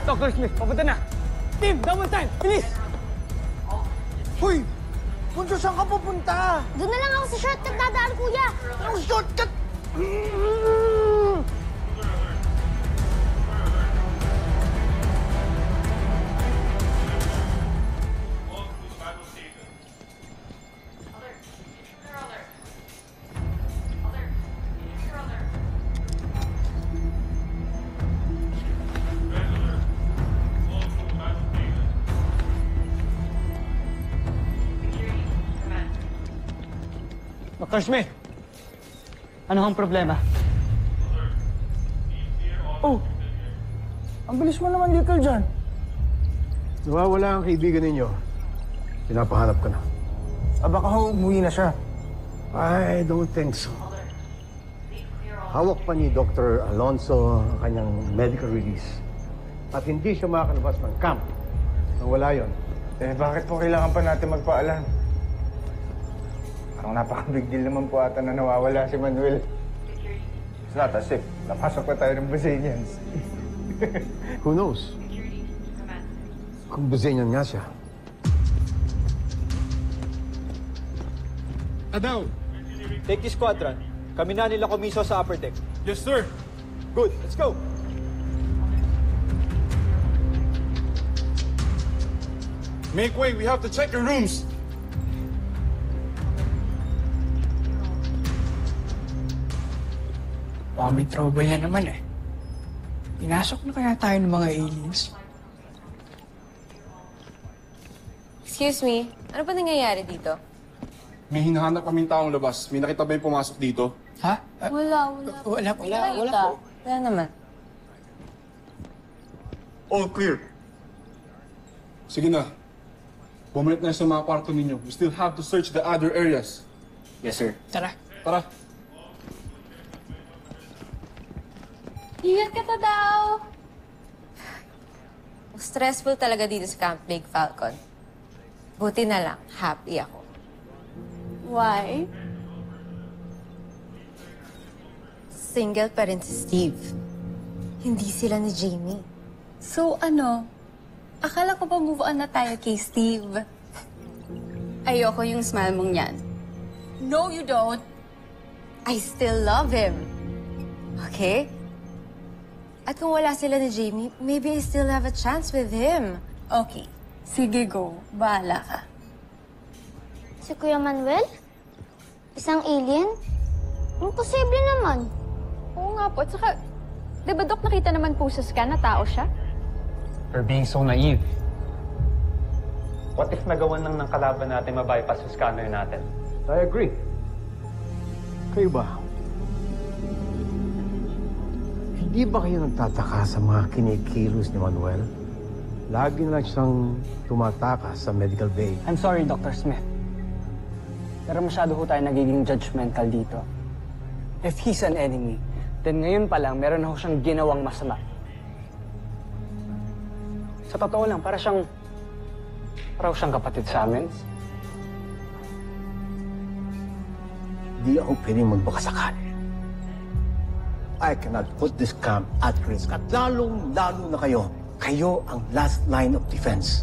Dr. Smith, papunta na! Team, double time! Bilis! Hoy! Bunso, saan ka pupunta? Doon na lang ako sa shortcut dadaan, kuya! Ang shortcut! Dr. Smith! Ano ang problema? Oh! Ang bilis mo naman, Little John. Nawawala ang kaibigan ninyo. Pinapahanap ko na. Baka ho, umuwi na siya. I don't think so. Hawak pa ni Dr. Alonso ang kanyang medical release. At hindi siya makakalabas ng camp nang wala yon. Bakit po kailangan pa natin magpaalam? Parang napaka-big deal naman po ata na nawawala si Manuel. It's not as if napasok pa tayo ng Brazilians. Who knows? Kung Brazilian nga siya. Adaw! Take this squadron. Kami na nila komiso sa upper deck. Yes, sir! Good, let's go! Make way, we have to check your rooms! Baka may trouble na naman eh. Pinasok na kaya tayo ng mga aliens? Excuse me, ano ba nangyayari dito? May hinahanap kaming taong labas. May nakita ba yung pumasok dito? Ha? Wala po. Wala naman. All clear. Sige na. Bumalik na sa mga kwarto ninyo. We still have to search the other areas. Yes, sir. Tara. Tara. Ingat ka ta daw! Stressful talaga dito sa Camp Big Falcon. Buti na lang, happy ako. Why? Single pa rin si Steve. Hindi sila ni Jamie. So ano? Akala ko ba move on na tayo kay Steve? Ayoko yung smile mong yan. No, you don't. I still love him. Okay? At kung wala sila ni Jamie, maybe I still have a chance with him. Okay. Sige, go. Bahala ka. Si Kuya Manuel? Isang alien? Imposible naman. Oo nga po. At saka, di ba, Dok, nakita naman po sa scan na tao siya? You're being so naive. What if nagawan lang ng kalaban natin mabypass sa scanner natin? I agree. Kayo ba? Hindi ba kayo nagtataka sa mga kinikilos ni Manuel? Lagi na lang siyang tumatakas sa medical bay. I'm sorry, Dr. Smith. Pero masyado ho tayo nagiging judgmental dito. If he's an enemy, then ngayon pa lang meron ho siyang ginawang masama. Sa totoo lang, para siyang kapatid sa amin. Di ako pwedeng magbakasakali. I cannot put this camp at risk. At lalong-lalo na kayo. Kayo ang last line of defense.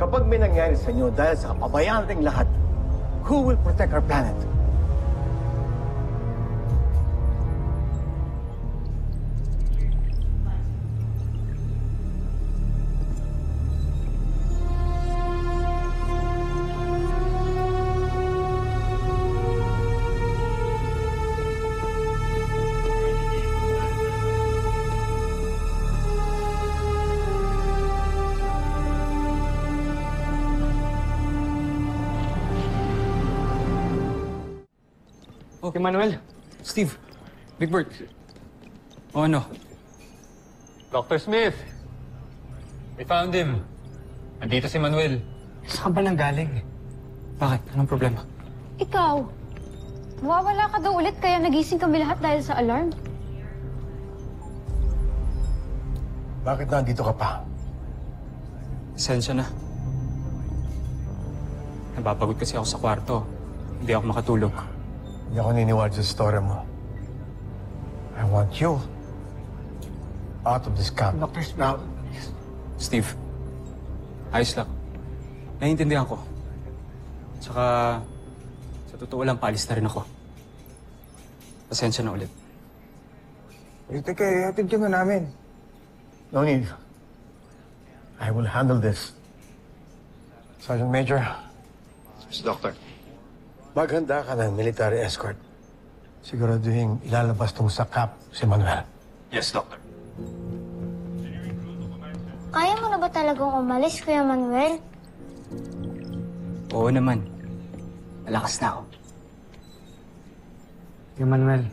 Kapag may nangyari sa inyo dahil sa kapabayaan nating lahat, who will protect our planet? Okay, Manuel. Steve. Big Bird. O ano? Dr. Smith! We found him. Nandito si Manuel. Saan ba nang galing? Bakit? Anong problema? Ikaw, nawawala ka daw ulit kaya nagising kami lahat dahil sa alarm. Bakit nandito ka pa? Sensya na. Napapagod kasi ako sa kwarto. Hindi ako makatulog. Hindi ako niniwala sa story mo. I want you. out of this camp. Dr. Smith. Now, Steve, ayos lang. Naiintindihan ko. Tsaka, sa totoo lang, paalis na rin ako. Pasensya na ulit. Teka, hatid ka na namin. no need. I will handle this. Sergeant Major, Doctor. maghanda ka ng military escort. Siguraduhin ilalabas tong sa camp si Manuel. Yes, Doctor. Kaya mo na ba talagang umalis, Kuya Manuel? Oo naman. Malakas na ako. Kuya Manuel,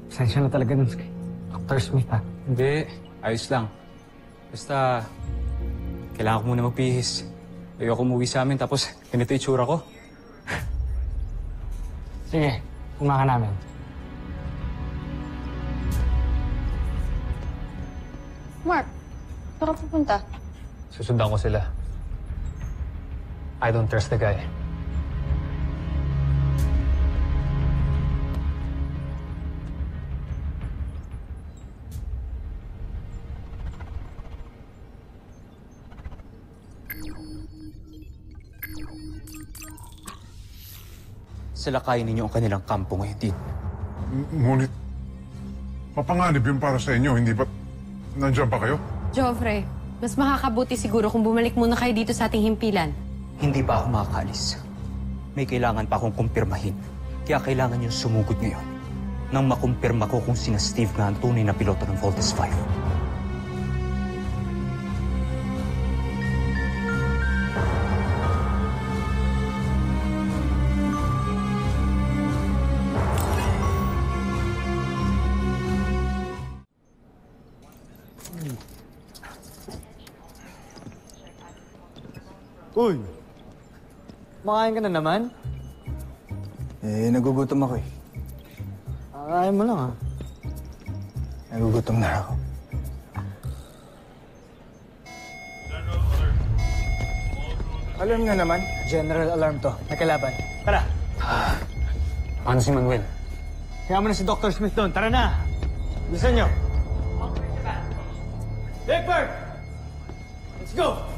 pasensya na talaga dun kay Dr. Smith, ha? Hindi, ayos lang. Basta, kailangan ko muna magpihis. Ayoko umuwi sa amin tapos ganito itsura ko. Sige, kumakan namin. Mark, saan ka pupunta? Susundan ko sila. I don't trust the guy. Salakayin ninyo ang kanilang kampo ngayon din. Ngunit, mapanganib yun para sa inyo, hindi ba nandiyan pa kayo? Joffrey, mas makakabuti siguro kung bumalik muna kayo dito sa ating himpilan. Hindi pa ako makakaalis. May kailangan pa akong kumpirmahin. Kaya kailangan yung sumugod ngayon nang makumpirma ko kung sina Steve nga ang tunay na piloto ng Voltes 5. Uy! Makain ka na naman? Nagugutom ako eh. Kakain mo lang, ha? Nagugutom na ako. Alam na naman. General alarm to. Nakalaban. Tara! Paano si Manuel? Kaya mo na si Dr. Smith doon. Tara na! Bilisan nyo! Blackbird! Let's go!